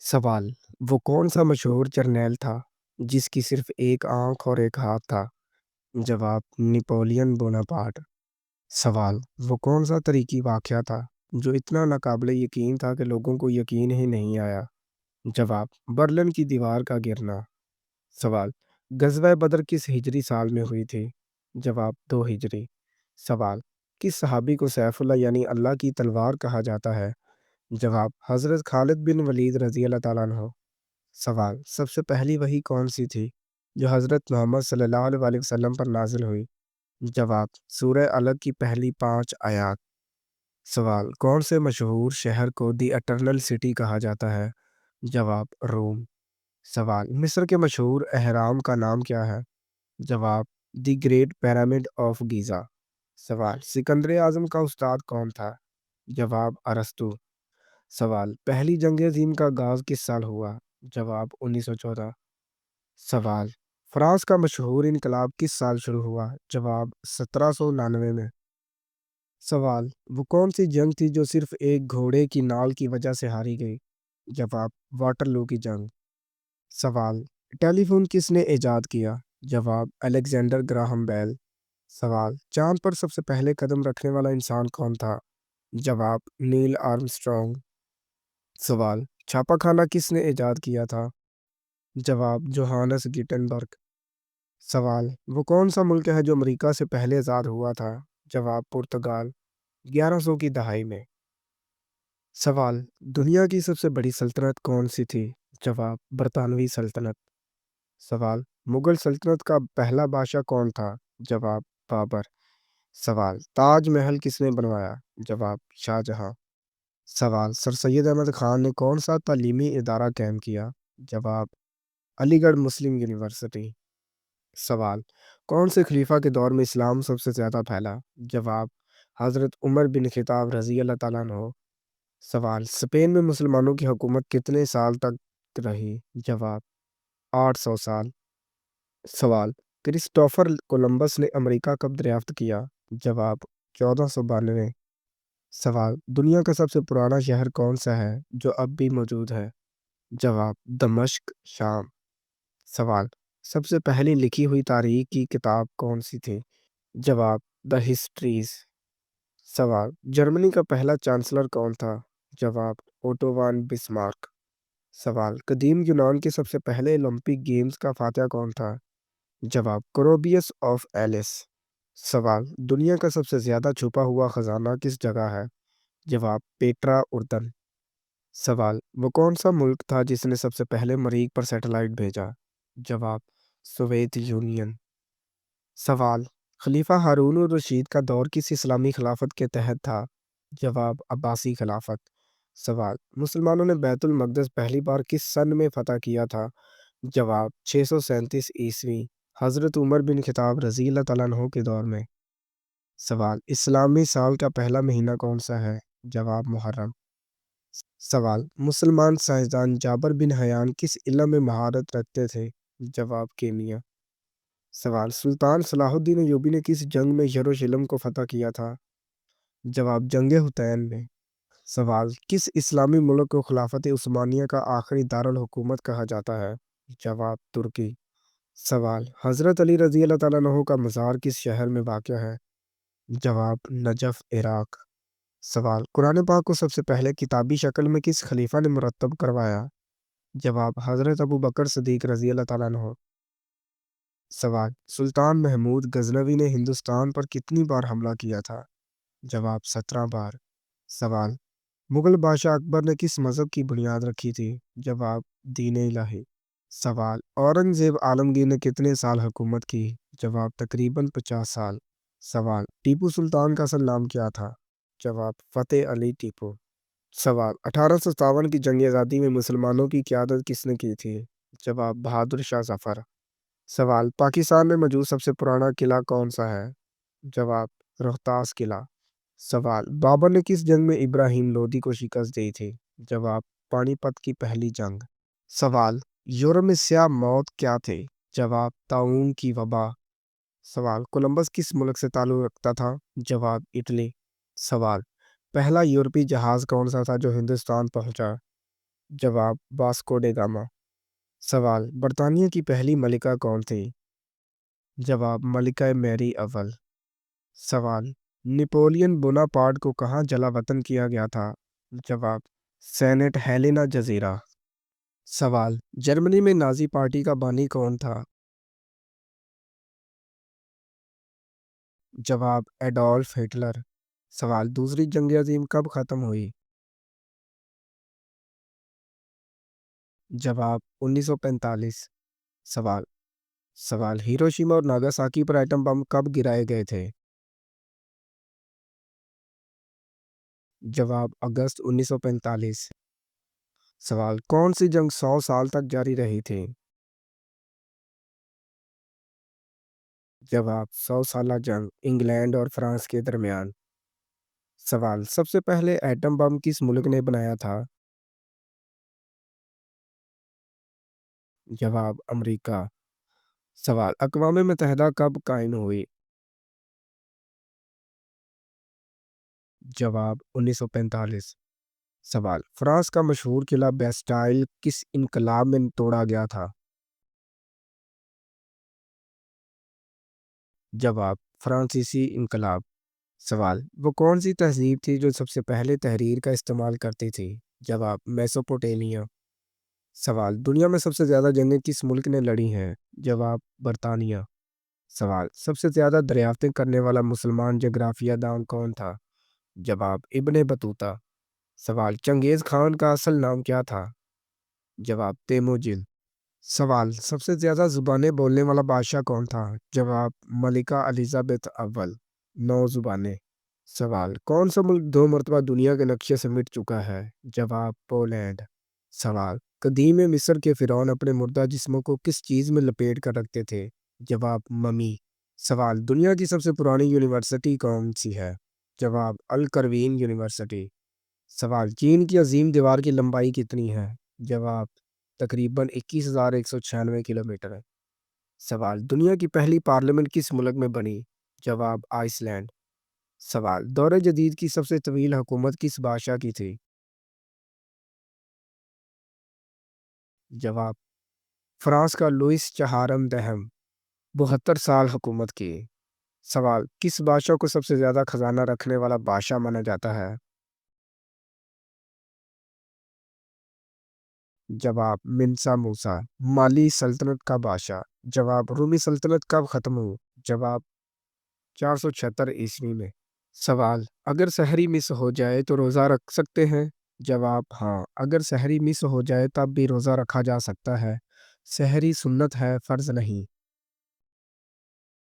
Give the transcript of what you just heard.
सवाल: वो कौन सा मशहूर जर्नैल था जिसकी सिर्फ एक आंख और एक हाथ था? जवाब: नेपोलियन बोनापार्ट। सवाल: वो कौन सा तारीखी वाकया था जो इतना नाकाबिले यकीन था कि लोगों को यकीन ही नहीं आया? जवाब: बर्लिन की दीवार का गिरना। सवाल: गज़वा बदर किस हिजरी साल में हुई थी? जवाब: 2 हिजरी। सवाल: किस सहाबी को सैफुल्लाह यानी अल्लाह की तलवार कहा जाता है? जवाब: हज़रत खालिद बिन वलीद रज़ी अल्लाह ताला अन्हो। सवाल: सबसे पहली वही कौन सी थी जो हज़रत मोहम्मद सल्लल्लाहु अलैहि वसल्लम पर नाजिल हुई? जवाब: सूरह अलग की पहली 5 आयत। सवाल: कौन से मशहूर शहर को दी एटर्नल सिटी कहा जाता है? जवाब: रोम। सवाल: मिस्र के मशहूर अहराम का नाम क्या है? जवाब: the great pyramid of Giza. सवाल: सिकंदर आज़म का उस्ताद कौन था? जवाब: अरस्तू। सवाल: पहली जंग अज़ीम का आगाज़ किस साल हुआ? जवाब: 1914। सवाल: फ्रांस का मशहूर इनकलाब किस साल शुरू हुआ? जवाब: 1799 में। सवाल: वो कौन सी जंग थी जो सिर्फ एक घोड़े की नाल की वजह से हारी गई? जवाब: वाटरलू की जंग। सवाल: टेलीफोन किसने इजाद किया? जवाब: अलेक्जेंडर ग्राहम बेल। सवाल: चांद पर सबसे पहले कदम रखने वाला इंसान कौन था? जवाब: नील आर्मस्ट्रॉन्ग। सवाल: छापाखाना किसने इजाद किया था? जवाब: जोहानस गिटेनबर्ग। सवाल: वो कौन सा मुल्क है जो अमेरिका से पहले आज़ाद हुआ था? जवाब: पुर्तगाल, 1100 की दहाई में। सवाल: दुनिया की सबसे बड़ी सल्तनत कौन सी थी? जवाब: बरतानवी सल्तनत। सवाल: मुगल सल्तनत का पहला बादशाह कौन था? जवाब: बाबर। सवाल: ताजमहल किसने बनवाया? जवाब: शाहजहां। सवाल: सर सैयद अहमद खान ने कौन सा तालीमी इदारा कायम किया? जवाब: अलीगढ़ मुस्लिम यूनिवर्सिटी। सवाल: कौन से खलीफा के दौर में इस्लाम सबसे ज़्यादा फैला? जवाब: हज़रत उमर बिन खिताब रज़ी अल्लाह ताला अन्हो। सवाल: स्पेन में मुसलमानों की हुकूमत कितने साल तक रही? जवाब: 800 साल। सवाल: क्रिस्टोफर कोलंबस ने अमेरिका कब दरियाफ्त किया? जवाब: 1492। सवाल: दुनिया का सबसे पुराना शहर कौन सा है जो अब भी मौजूद है? जवाब: दमिश्क, शाम। सवाल: सबसे पहली लिखी हुई तारीख की किताब कौन सी थी? जवाब: द हिस्ट्रीज। सवाल: जर्मनी का पहला चांसलर कौन था? जवाब: ओटो वान बिस्मार्क। सवाल: कदीम यूनान के सबसे पहले ओलंपिक गेम्स का फातह कौन था? जवाब: क्रोबियस ऑफ एलिस। सवाल: दुनिया का सबसे ज्यादा छुपा हुआ खजाना किस जगह है? जवाब: पेट्रा, उर्दन। सवाल: वो कौन सा मुल्क था जिसने सबसे पहले मरीख पर सैटेलाइट भेजा? जवाब: सोवियत यूनियन। सवाल: खलीफा हारून और रशीद का दौर किस इस्लामी खिलाफत के तहत था? जवाब: अब्बासी खिलाफत। सवाल: मुसलमानों ने बैतुल मकदस पहली बार किस सन में फतह किया था? जवाब: 637 ईस्वी, हज़रत उमर बिन खिताब रज़ी अल्लाह ताला अन्हो के दौर में। सवाल: इस्लामी साल का पहला महीना कौन सा है? जवाब: मुहर्रम। सवाल: मुसलमान साइंसदान जाबर बिन हयान किस इल्म में महारत रखते थे? जवाब: केमिया। सवाल: सुल्तान सलाहुद्दीन अय्यूबी ने किस जंग में यरूशलेम को फतह किया था? जवाब: जंग हुतैन में। सवाल: किस इस्लामी मुल्क को खिलाफत उस्मानिया का आखिरी दारुल हुकूमत कहा जाता है? जवाब: तुर्की। सवाल: हज़रत अली रज़ी अल्लाह ताला अन्हो का मज़ार किस शहर में वाक़या है? जवाब: नजफ़, इराक। सवाल: कुरान पाक को सबसे पहले किताबी शक्ल में किस खलीफा ने मुरत्तब करवाया? जवाब: हज़रत अबू बकर सिद्दीक रज़ी अल्लाह ताला अन्हो। सवाल: सुल्तान महमूद गजनवी ने हिंदुस्तान पर कितनी बार हमला किया था? जवाब: 17 बार। सवाल: मुगल बादशाह अकबर ने किस मज़हब की बुनियाद रखी थी? जवाब: दीन इलाही। सवाल: औरंगज़ेब आलमगीर ने कितने साल हुकूमत की? जवाब: तकरीबन 50 साल। सवाल: टीपू सुल्तान का असल नाम क्या था? जवाब: फ़तेह अली टीपू। सवाल: 1857 की जंग आज़ादी में मुसलमानों की क़यादत किसने की थी? जवाब: बहादुर शाह जफ़र। सवाल: पाकिस्तान में मौजूद सबसे पुराना किला कौन सा है? जवाब: रोहतास किला। सवाल: बाबर ने किस जंग में इब्राहिम लोदी को शिकस्त दी थी? जवाब: पानीपत की पहली जंग। सवाल: यूरोप में स्याह मौत क्या थे? जवाब: ताउन की वबा। सवाल: कोलंबस किस मुल्क से ताल्लुक़ रखता था? जवाब: इटली। सवाल: पहला यूरोपीय जहाज़ कौन सा था जो हिंदुस्तान पहुंचा? جواب واسکو ڈے گاما۔ سوال برطانیہ کی پہلی ملکہ کون تھی؟ جواب ملکہ میری اول۔ سوال نپولین بوناپارٹ کو کہاں جلا وطن کیا گیا تھا؟ جواب سینٹ ہیلینا جزیرہ۔ سوال جرمنی میں نازی پارٹی کا بانی کون تھا؟ جواب ایڈولف ہٹلر۔ سوال دوسری جنگ عظیم کب ختم ہوئی؟ جواب 1945۔ سوال سوال ہیروشیما اور ناگاساکی پر ایٹم بم کب گرائے گئے تھے؟ جواب اگست 1945۔ سوال کون سی جنگ 100 سال تک جاری رہی تھی؟ جواب 100 سالہ جنگ انگلینڈ اور فرانس کے درمیان۔ سوال سب سے پہلے ایٹم بم کس ملک نے بنایا تھا؟ جواب امریکہ۔ سوال اقوام متحدہ کب قائم ہوئی؟ جواب 1945۔ سوال فرانس کا مشہور قلعہ بیسٹائل کس انقلاب میں توڑا گیا تھا؟ جواب فرانسیسی انقلاب۔ سوال وہ کون سی تہذیب تھی جو سب سے پہلے تحریر کا استعمال کرتی تھی؟ جواب میسوپوٹیمیا۔ سوال دنیا میں سب سے زیادہ جنگیں کس ملک نے لڑی ہیں؟ جواب برطانیہ۔ سوال سب سے زیادہ دریافتیں کرنے والا مسلمان جغرافیہ دان کون تھا؟ جواب ابن بطوطہ۔ سوال چنگیز خان کا اصل نام کیا تھا؟ جواب تیموجل۔ سوال سب سے زیادہ زبانیں بولنے والا بادشاہ کون تھا؟ جواب ملکہ الزبیتھ اول۔ 9 زبانیں۔ سوال کون سا ملک 2 مرتبہ دنیا کے نقشے سے مٹ چکا ہے؟ جواب پولینڈ۔ سوال قدیم مصر کے فرعون اپنے مردہ جسموں کو کس چیز میں لپیٹ کر رکھتے تھے؟ جواب ممی۔ سوال دنیا کی سب سے پرانی یونیورسٹی کون سی ہے؟ جواب القروین یونیورسٹی۔ سوال چین کی عظیم دیوار کی لمبائی کتنی ہے؟ جواب تقریباً 21,196 کلومیٹر ہے۔ سوال دنیا کی پہلی پارلیمنٹ کس ملک میں بنی؟ جواب آئس لینڈ۔ سوال دور جدید کی سب سے طویل حکومت کس بادشاہ کی تھی؟ جواب فرانس کا لوئس چہارم دہم۔ 72 سال حکومت کی۔ سوال کس بادشاہ کو سب سے زیادہ خزانہ رکھنے والا بادشاہ مانا جاتا ہے؟ جواب منسا موسا۔ مالی سلطنت کا بادشاہ۔ جواب رومی سلطنت کب ختم ہوئی؟ جواب 476 میں۔ سوال اگر سحری مس ہو جائے تو روزہ رکھ سکتے ہیں؟ جواب ہاں، اگر سحری مس ہو جائے تب بھی روزہ رکھا جا سکتا ہے۔ سحری سنت ہے، فرض نہیں۔